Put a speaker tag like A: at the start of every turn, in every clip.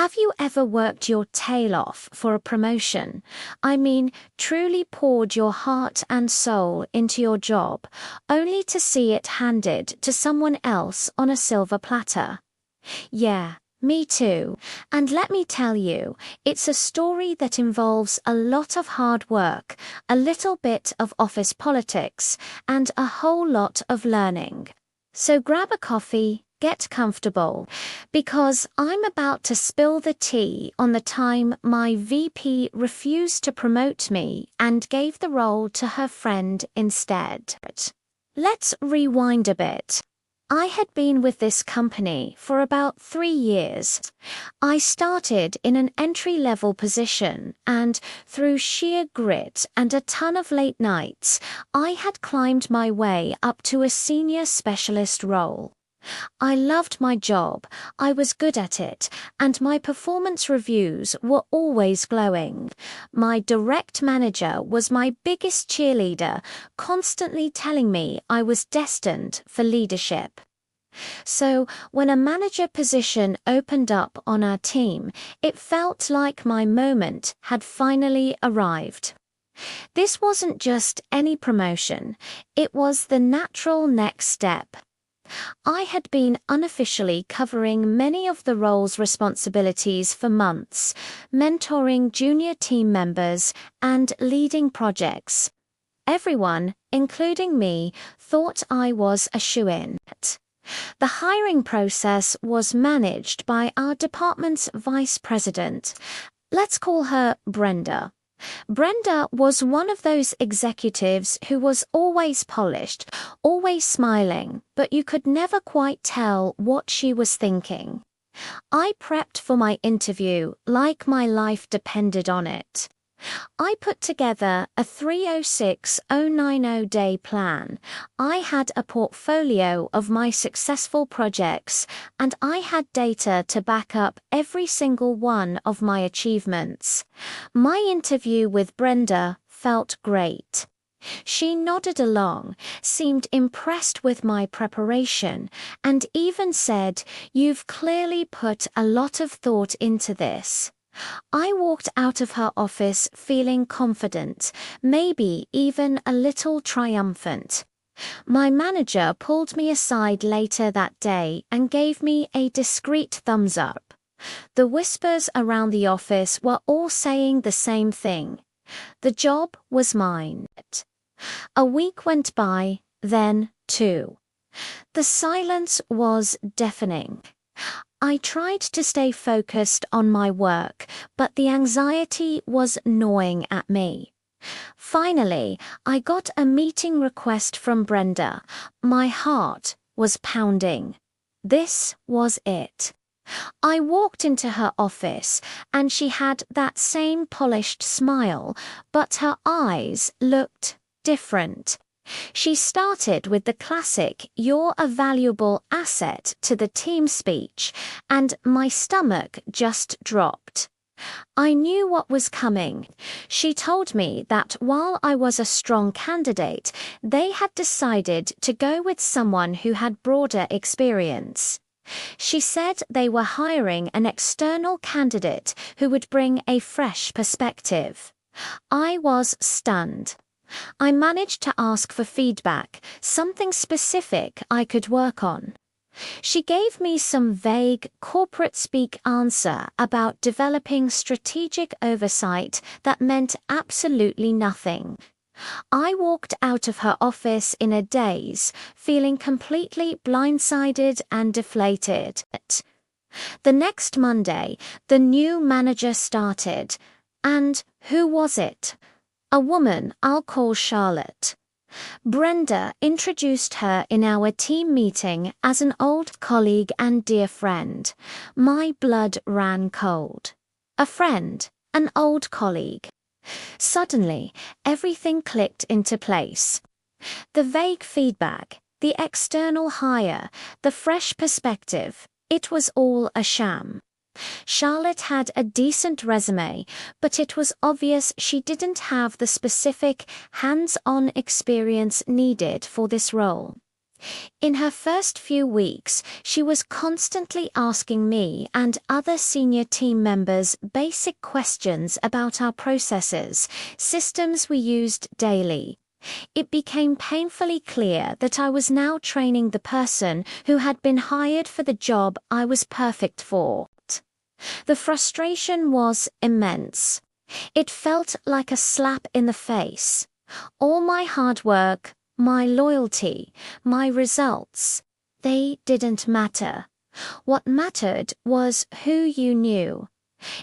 A: Have you ever worked your tail off for a promotion? I mean, truly poured your heart and soul into your job, only to see it handed to someone else on a silver platter? Yeah, me too. And let me tell you, it's a story that involves a lot of hard work, a little bit of office politics, and a whole lot of learning. So grab a coffee, get comfortable, because I'm about to spill the tea on the time my VP refused to promote me and gave the role to her friend instead. Let's rewind a bit. I had been with this company for about 3 years. I started in an entry-level position, and through sheer grit and a ton of late nights, I had climbed my way up to a senior specialist role. I loved my job, I was good at it, and my performance reviews were always glowing. My direct manager was my biggest cheerleader, constantly telling me I was destined for leadership. So, when a manager position opened up on our team, it felt like my moment had finally arrived. This wasn't just any promotion, it was the natural next step. I had been unofficially covering many of the role's responsibilities for months, mentoring junior team members and leading projects. Everyone, including me, thought I was a shoo-in. The hiring process was managed by our department's vice president. Let's call her Brenda. Brenda was one of those executives who was always polished, always smiling, but you could never quite tell what she was thinking. I prepped for my interview like my life depended on it. I put together a 306-090 day plan. I had a portfolio of my successful projects, and I had data to back up every single one of my achievements. My interview with Brenda felt great. She nodded along, seemed impressed with my preparation, and even said, "You've clearly put a lot of thought into this." I walked out of her office feeling confident, maybe even a little triumphant. My manager pulled me aside later that day and gave me a discreet thumbs up. The whispers around the office were all saying the same thing. The job was mine. A week went by, then 2. The silence was deafening. I tried to stay focused on my work, but the anxiety was gnawing at me. Finally, I got a meeting request from Brenda. My heart was pounding. This was it. I walked into her office, and she had that same polished smile, but her eyes looked different. She started with the classic "you're a valuable asset to the team" speech, and my stomach just dropped. I knew what was coming. She told me that while I was a strong candidate, they had decided to go with someone who had broader experience. She said they were hiring an external candidate who would bring a fresh perspective. I was stunned. I managed to ask for feedback, something specific I could work on. She gave me some vague, corporate-speak answer about developing strategic oversight that meant absolutely nothing. I walked out of her office in a daze, feeling completely blindsided and deflated. The next Monday, the new manager started. And who was it? A woman I'll call Charlotte. Brenda introduced her in our team meeting as an old colleague and dear friend. My blood ran cold. A friend, an old colleague. Suddenly, everything clicked into place. The vague feedback, the external hire, the fresh perspective, it was all a sham. Charlotte had a decent resume, but it was obvious she didn't have the specific, hands-on experience needed for this role. In her first few weeks, she was constantly asking me and other senior team members basic questions about our processes, systems we used daily. It became painfully clear that I was now training the person who had been hired for the job I was perfect for. The frustration was immense. It felt like a slap in the face. All my hard work, my loyalty, my results, they didn't matter. What mattered was who you knew.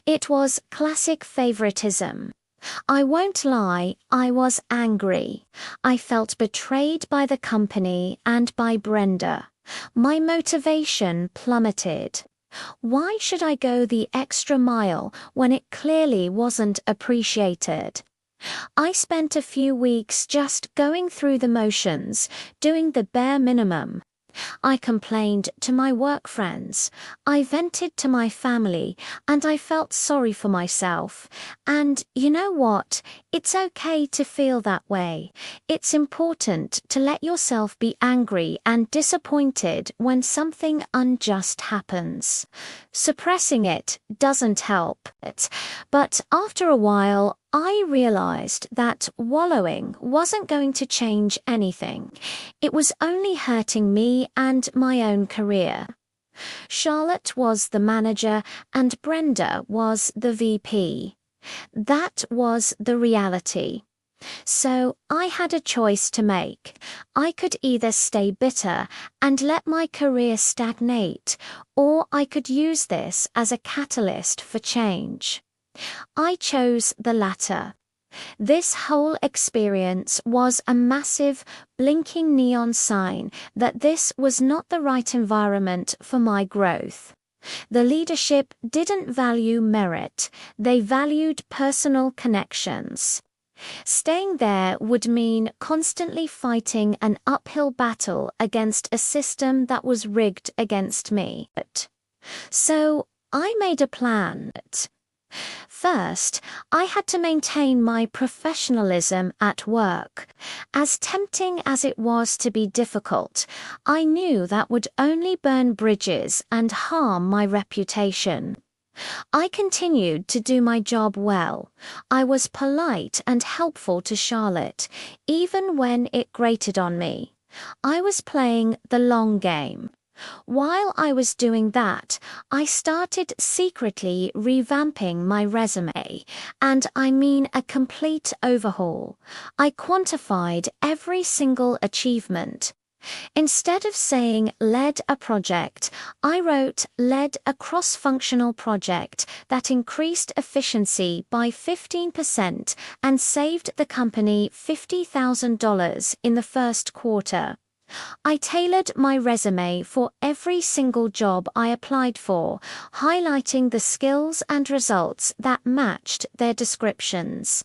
A: It was classic favoritism. I won't lie, I was angry. I felt betrayed by the company and by Brenda. My motivation plummeted. Why should I go the extra mile when it clearly wasn't appreciated? I spent a few weeks just going through the motions, doing the bare minimum. I complained to my work friends, I vented to my family, and I felt sorry for myself. And you know what? It's okay to feel that way. It's important to let yourself be angry and disappointed when something unjust happens. Suppressing it doesn't help. But after a while, I realized that wallowing wasn't going to change anything. It was only hurting me and my own career. Charlotte was the manager and Brenda was the VP. That was the reality. So I had a choice to make. I could either stay bitter and let my career stagnate, or I could use this as a catalyst for change. I chose the latter. This whole experience was a massive, blinking neon sign that this was not the right environment for my growth. The leadership didn't value merit, they valued personal connections. Staying there would mean constantly fighting an uphill battle against a system that was rigged against me. So I made a plan. First, I had to maintain my professionalism at work. As tempting as it was to be difficult, I knew that would only burn bridges and harm my reputation. I continued to do my job well. I was polite and helpful to Charlotte, even when it grated on me. I was playing the long game. While I was doing that, I started secretly revamping my resume, and I mean a complete overhaul. I quantified every single achievement. Instead of saying led a project, I wrote led a cross-functional project that increased efficiency by 15% and saved the company $50,000 in the first quarter. I tailored my resume for every single job I applied for, highlighting the skills and results that matched their descriptions.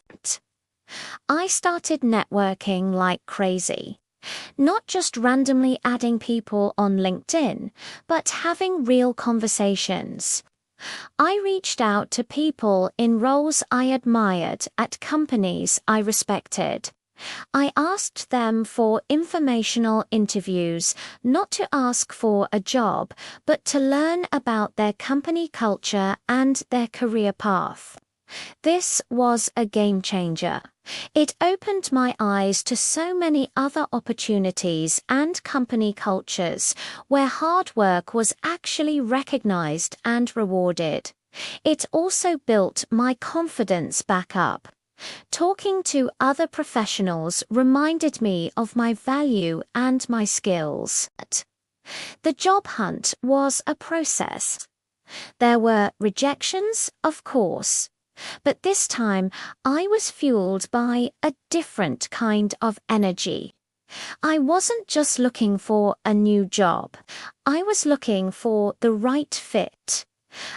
A: I started networking like crazy. Not just randomly adding people on LinkedIn, but having real conversations. I reached out to people in roles I admired at companies I respected. I asked them for informational interviews, not to ask for a job, but to learn about their company culture and their career path. This was a game changer. It opened my eyes to so many other opportunities and company cultures where hard work was actually recognized and rewarded. It also built my confidence back up. Talking to other professionals reminded me of my value and my skills. The job hunt was a process. There were rejections, of course, but this time I was fueled by a different kind of energy. I wasn't just looking for a new job. I was looking for the right fit,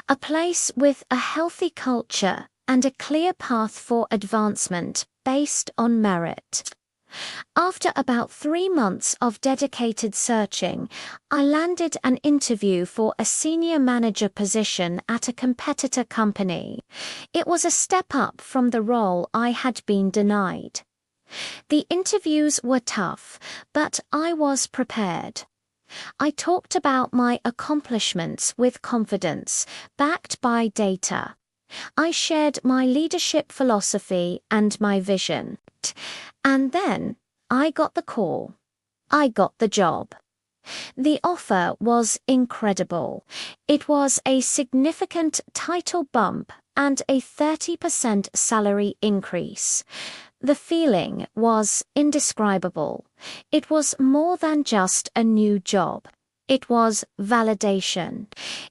A: a place with a healthy culture and a clear path for advancement based on merit. After about 3 months of dedicated searching, I landed an interview for a senior manager position at a competitor company. It was a step up from the role I had been denied. The interviews were tough, but I was prepared. I talked about my accomplishments with confidence, backed by data. I shared my leadership philosophy and my vision. And then I got the call. I got the job. The offer was incredible. It was a significant title bump and a 30% salary increase. The feeling was indescribable. It was more than just a new job. It was validation.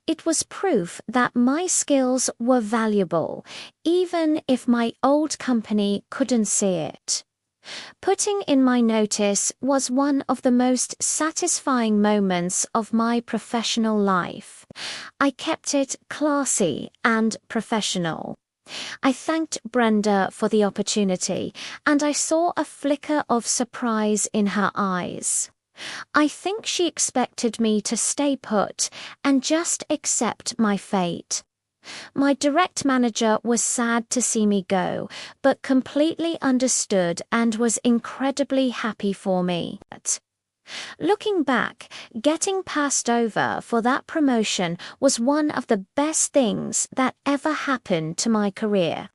A: It was proof that my skills were valuable, even if my old company couldn't see it. Putting in my notice was one of the most satisfying moments of my professional life. I kept it classy and professional. I thanked Brenda for the opportunity, and I saw a flicker of surprise in her eyes. I think she expected me to stay put and just accept my fate. My direct manager was sad to see me go, but completely understood and was incredibly happy for me. Looking back, getting passed over for that promotion was one of the best things that ever happened to my career.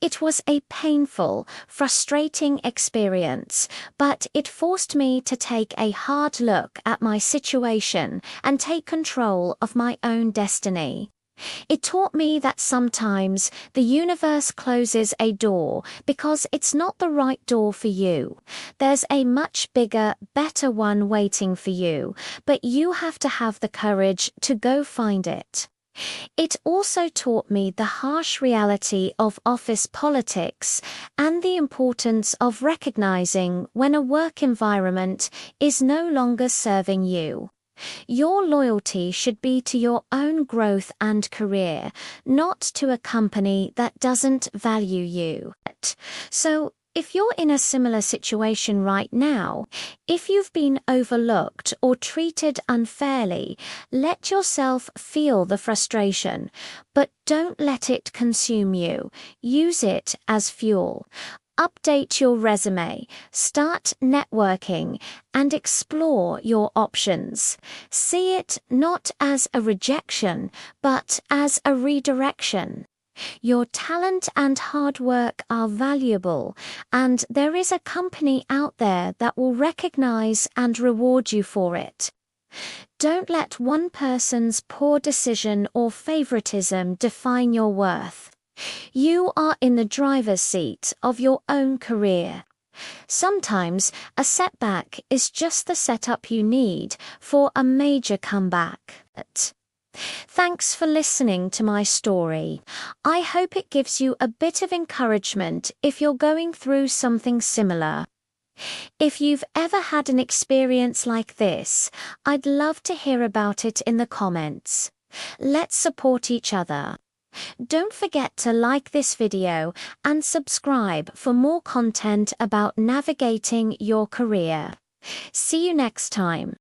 A: It was a painful, frustrating experience, but it forced me to take a hard look at my situation and take control of my own destiny. It taught me that sometimes the universe closes a door because it's not the right door for you. There's a much bigger, better one waiting for you, but you have to have the courage to go find it. It also taught me the harsh reality of office politics and the importance of recognizing when a work environment is no longer serving you. Your loyalty should be to your own growth and career, not to a company that doesn't value you. So, if you're in a similar situation right now, if you've been overlooked or treated unfairly, let yourself feel the frustration, but don't let it consume you. Use it as fuel. Update your resume, start networking, and explore your options. See it not as a rejection, but as a redirection. Your talent and hard work are valuable, and there is a company out there that will recognize and reward you for it. Don't let one person's poor decision or favoritism define your worth. You are in the driver's seat of your own career. Sometimes a setback is just the setup you need for a major comeback. Thanks for listening to my story. I hope it gives you a bit of encouragement if you're going through something similar. If you've ever had an experience like this, I'd love to hear about it in the comments. Let's support each other. Don't forget to like this video and subscribe for more content about navigating your career. See you next time.